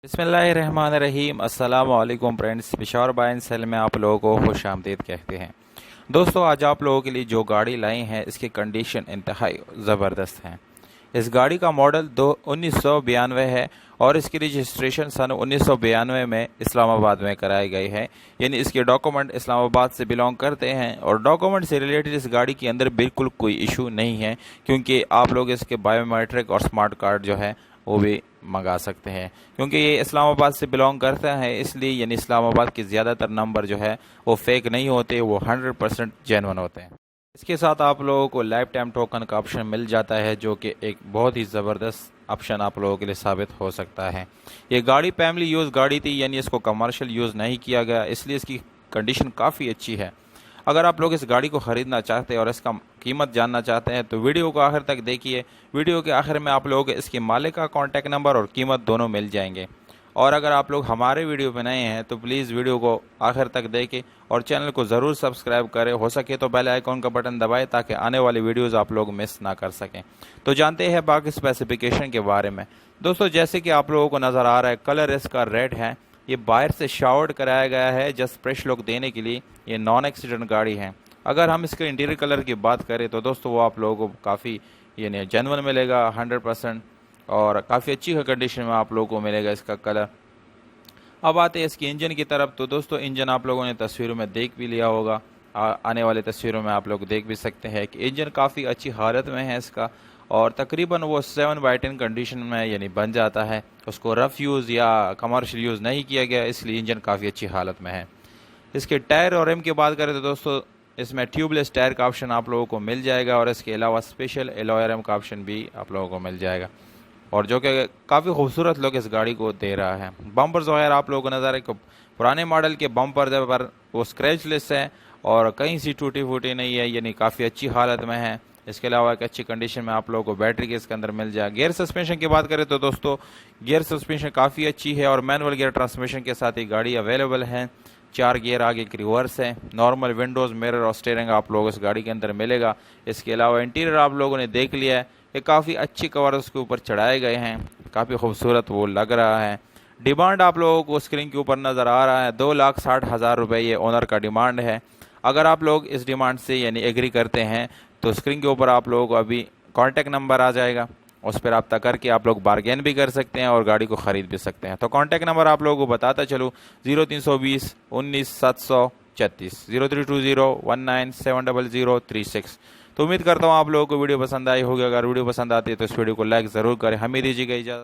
बिस्मिल्लाहिर्रहमानिर्रहीम। अस्सलाम वालेकुम friends, Peshawar buy and sell में आप लोगों को खुश आमदीद कहते हैं। दोस्तों, आज आप लोगों के लिए जो गाड़ी लाई हैं इसकी कंडीशन इंतहाई ज़बरदस्त है। इस गाड़ी का मॉडल 1992 है और इसकी रजिस्ट्रेशन सन 1992 में इस्लामाबाद में कराई गई है। यानी इसके डॉक्यूमेंट इस्लामाबाद से बिलोंग करते हैं और डॉक्यूमेंट से रिलेटेड इस गाड़ी के अंदर बिल्कुल कोई इशू नहीं है, क्योंकि आप लोग इसके बायोमेट्रिक और स्मार्ट कार्ड जो है वो भी मंगा सकते हैं। क्योंकि ये इस्लामाबाद से बिलोंग करता है, इसलिए यानी इस्लामाबाद के ज़्यादातर नंबर जो है वो फेक नहीं होते, वो 100% जेन्युइन होते हैं। इसके साथ आप लोगों को लाइफ टाइम टोकन का ऑप्शन मिल जाता है, जो कि एक बहुत ही ज़बरदस्त ऑप्शन आप लोगों के लिए साबित हो सकता है। ये गाड़ी फैमिली यूज़ गाड़ी थी, यानी इसको कमर्शियल यूज़ नहीं किया गया, इसलिए इसकी कंडीशन काफ़ी अच्छी है। अगर आप लोग इस गाड़ी को ख़रीदना चाहते हैं और इसका कीमत जानना चाहते हैं तो वीडियो को आखिर तक देखिए। वीडियो के आखिर में आप लोगों को इसके मालिक का कॉन्टैक्ट नंबर और कीमत दोनों मिल जाएंगे। और अगर आप लोग हमारे वीडियो पे नए हैं तो प्लीज़ वीडियो को आखिर तक देखें और चैनल को ज़रूर सब्सक्राइब करें। हो सके तो बेल आइकॉन का बटन दबाएं ताकि आने वाली वीडियोज़ आप लोग मिस ना कर सकें। तो जानते हैं बाकी स्पेसिफिकेशन के बारे में। दोस्तों, जैसे कि आप लोगों को नज़र आ रहा है, कलर इसका रेड है। ये बाहर से शावर्ड कराया गया है जस्ट फ्रेश लुक देने के लिए। ये नॉन एक्सीडेंट गाड़ी है। अगर हम इसके इंटीरियर कलर की बात करें तो दोस्तों वो आप लोगों को काफ़ी यानी जेन्युइन मिलेगा 100%, और काफ़ी अच्छी कंडीशन में आप लोगों को मिलेगा इसका कलर। अब आते हैं इसकी इंजन की तरफ। तो दोस्तों, इंजन आप लोगों ने तस्वीरों में देख भी लिया होगा, आने वाले तस्वीरों में आप लोग देख भी सकते हैं कि इंजन काफ़ी अच्छी हालत में है इसका, और तकरीबन वो 7/10 कंडीशन में यानी बन जाता है। उसको रफ़ यूज़ या कमर्शियल यूज़ नहीं किया गया, इसलिए इंजन काफ़ी अच्छी हालत में है। इसके टायर और रिम की बात करें तो दोस्तों इसमें ट्यूबलेस टायर का ऑप्शन आप लोगों को मिल जाएगा, और इसके अलावा स्पेशल एलॉय रिम का ऑप्शन भी आप लोगों को मिल जाएगा, और जो कि काफ़ी खूबसूरत लुक इस गाड़ी को दे रहा है। बम्पर्स वगैरह आप लोगों को नज़र है, पुराने मॉडल के बम्पर पर वो स्क्रैचलेस है और कहीं सी टूटी फूटी नहीं है, यानी काफ़ी अच्छी हालत में है। इसके अलावा एक अच्छी कंडीशन में आप लोगों को बैटरी के इसके अंदर मिल जाए। गियर सस्पेंशन की बात करें तो दोस्तों गियर सस्पेंशन काफ़ी अच्छी है और मैनुअल गियर ट्रांसमिशन के साथ ही गाड़ी अवेलेबल है। 4 गियर आगे की रिवर्स है। नॉर्मल विंडोज़, मिरर और स्टीयरिंग आप लोगों को इस गाड़ी के अंदर मिलेगा। इसके अलावा इंटीरियर आप लोगों ने देख लिया है, ये काफ़ी अच्छी कवर उसके ऊपर चढ़ाए गए हैं, काफ़ी खूबसूरत वो लग रहा है। डिमांड आप लोगों को स्क्रीन के ऊपर नज़र आ रहा है, 2,60,000 रुपये ये ओनर का डिमांड है। अगर आप लोग इस डिमांड से यानी एग्री करते हैं तो स्क्रीन के ऊपर आप लोगों को अभी कॉन्टैक्ट नंबर आ जाएगा, उस पर रब्ता करके आप लोग बार्गेन भी कर सकते हैं और गाड़ी को ख़रीद भी सकते हैं। तो कॉन्टैक्ट नंबर आप लोगों को बताता चलूँ, 0320 19 736, 0320197036। तो उम्मीद करता हूँ आप लोगों को वीडियो पसंद आई होगी। अगर वीडियो पसंद आती है तो इस वीडियो को लाइक ज़रूर करें। हमें दीजिएगा इजाज़त।